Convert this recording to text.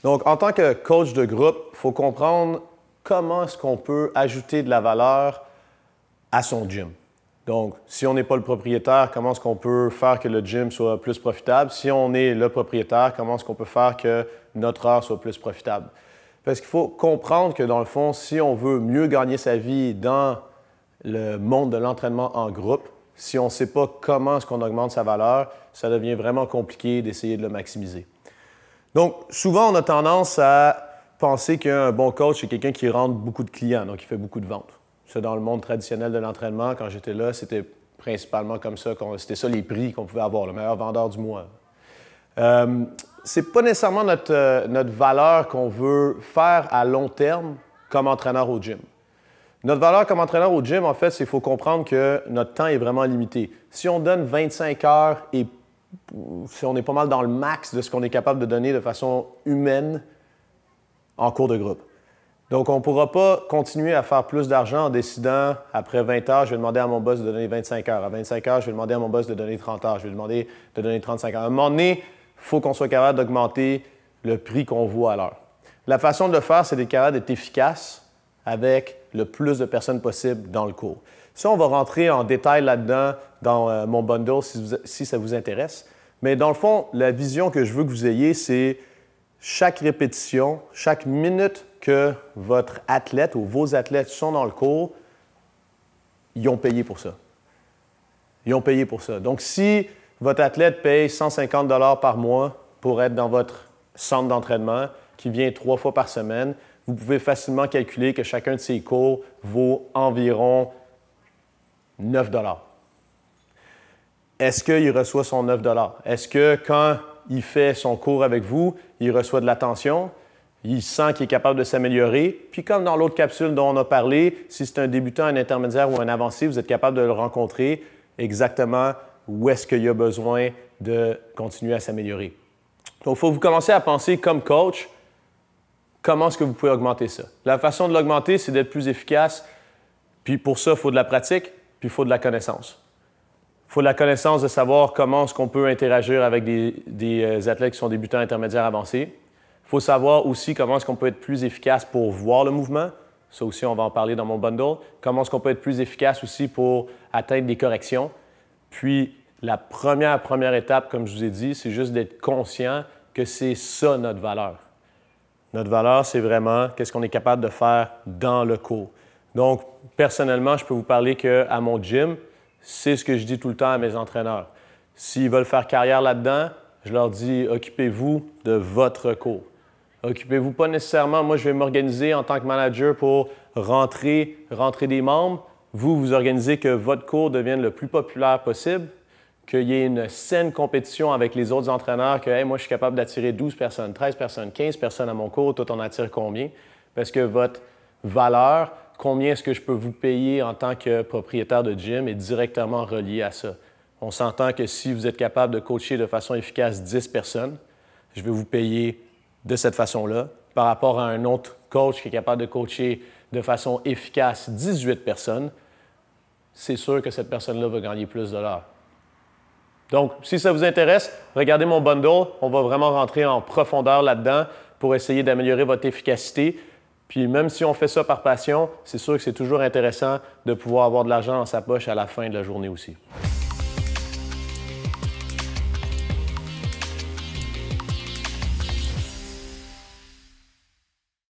Donc, en tant que coach de groupe, il faut comprendre comment est-ce qu'on peut ajouter de la valeur à son gym. Donc, si on n'est pas le propriétaire, comment est-ce qu'on peut faire que le gym soit plus profitable? Si on est le propriétaire, comment est-ce qu'on peut faire que notre heure soit plus profitable? Parce qu'il faut comprendre que dans le fond, si on veut mieux gagner sa vie dans le monde de l'entraînement en groupe, si on ne sait pas comment est-ce qu'on augmente sa valeur, ça devient vraiment compliqué d'essayer de le maximiser. Donc, souvent, on a tendance à penser qu'un bon coach, c'est quelqu'un qui rentre beaucoup de clients, donc qui fait beaucoup de ventes. Ça, dans le monde traditionnel de l'entraînement, quand j'étais là, c'était principalement comme ça. C'était ça les prix qu'on pouvait avoir, le meilleur vendeur du mois. C'est pas nécessairement notre valeur qu'on veut faire à long terme comme entraîneur au gym. Notre valeur comme entraîneur au gym, en fait, c'est qu'il faut comprendre que notre temps est vraiment limité. Si on donne 25 heures et si on est pas mal dans le max de ce qu'on est capable de donner de façon humaine en cours de groupe. Donc, on ne pourra pas continuer à faire plus d'argent en décidant, après 20 heures, je vais demander à mon boss de donner 25 heures. À 25 heures, je vais demander à mon boss de donner 30 heures. Je vais demander de donner 35 heures. À un moment donné, il faut qu'on soit capable d'augmenter le prix qu'on vaut à l'heure. La façon de le faire, c'est d'être capable d'être efficace avec le plus de personnes possible dans le cours. Ça, on va rentrer en détail là-dedans dans mon bundle si ça vous intéresse. Mais dans le fond, la vision que je veux que vous ayez, c'est chaque répétition, chaque minute que votre athlète ou vos athlètes sont dans le cours, ils ont payé pour ça. Ils ont payé pour ça. Donc, si votre athlète paye 150 $ par mois pour être dans votre centre d'entraînement, qui vient 3 fois par semaine, vous pouvez facilement calculer que chacun de ces cours vaut environ 9 $. Est-ce qu'il reçoit son 9 $? Est-ce que quand il fait son cours avec vous, il reçoit de l'attention, il sent qu'il est capable de s'améliorer? Puis comme dans l'autre capsule dont on a parlé, si c'est un débutant, un intermédiaire ou un avancé, vous êtes capable de le rencontrer exactement où est-ce qu'il a besoin de continuer à s'améliorer. Donc, il faut que vous commencer à penser comme coach, comment est-ce que vous pouvez augmenter ça? La façon de l'augmenter, c'est d'être plus efficace. Puis pour ça, il faut de la pratique, puis il faut de la connaissance. Il faut de la connaissance de savoir comment est-ce qu'on peut interagir avec des athlètes qui sont débutants, intermédiaires, avancés. Il faut savoir aussi comment est-ce qu'on peut être plus efficace pour voir le mouvement. Ça aussi, on va en parler dans mon bundle. Comment est-ce qu'on peut être plus efficace aussi pour atteindre des corrections. Puis la première étape, comme je vous ai dit, c'est juste d'être conscient que c'est ça notre valeur. Notre valeur, c'est vraiment qu'est-ce qu'on est capable de faire dans le cours. Donc, personnellement, je peux vous parler qu'à mon gym, c'est ce que je dis tout le temps à mes entraîneurs. S'ils veulent faire carrière là-dedans, je leur dis, occupez-vous de votre cours. Occupez-vous pas nécessairement, moi je vais m'organiser en tant que manager pour rentrer des membres. Vous organisez que votre cours devienne le plus populaire possible, qu'il y ait une saine compétition avec les autres entraîneurs, que hey, moi je suis capable d'attirer 12 personnes, 13 personnes, 15 personnes à mon cours, toi t'en attires combien? Parce que votre valeur, combien est-ce que je peux vous payer en tant que propriétaire de gym est directement relié à ça. On s'entend que si vous êtes capable de coacher de façon efficace 10 personnes, je vais vous payer de cette façon-là par rapport à un autre coach qui est capable de coacher de façon efficace 18 personnes, c'est sûr que cette personne-là va gagner plus de l'heure. Donc, si ça vous intéresse, regardez mon bundle. On va vraiment rentrer en profondeur là-dedans pour essayer d'améliorer votre efficacité. Puis même si on fait ça par passion, c'est sûr que c'est toujours intéressant de pouvoir avoir de l'argent dans sa poche à la fin de la journée aussi.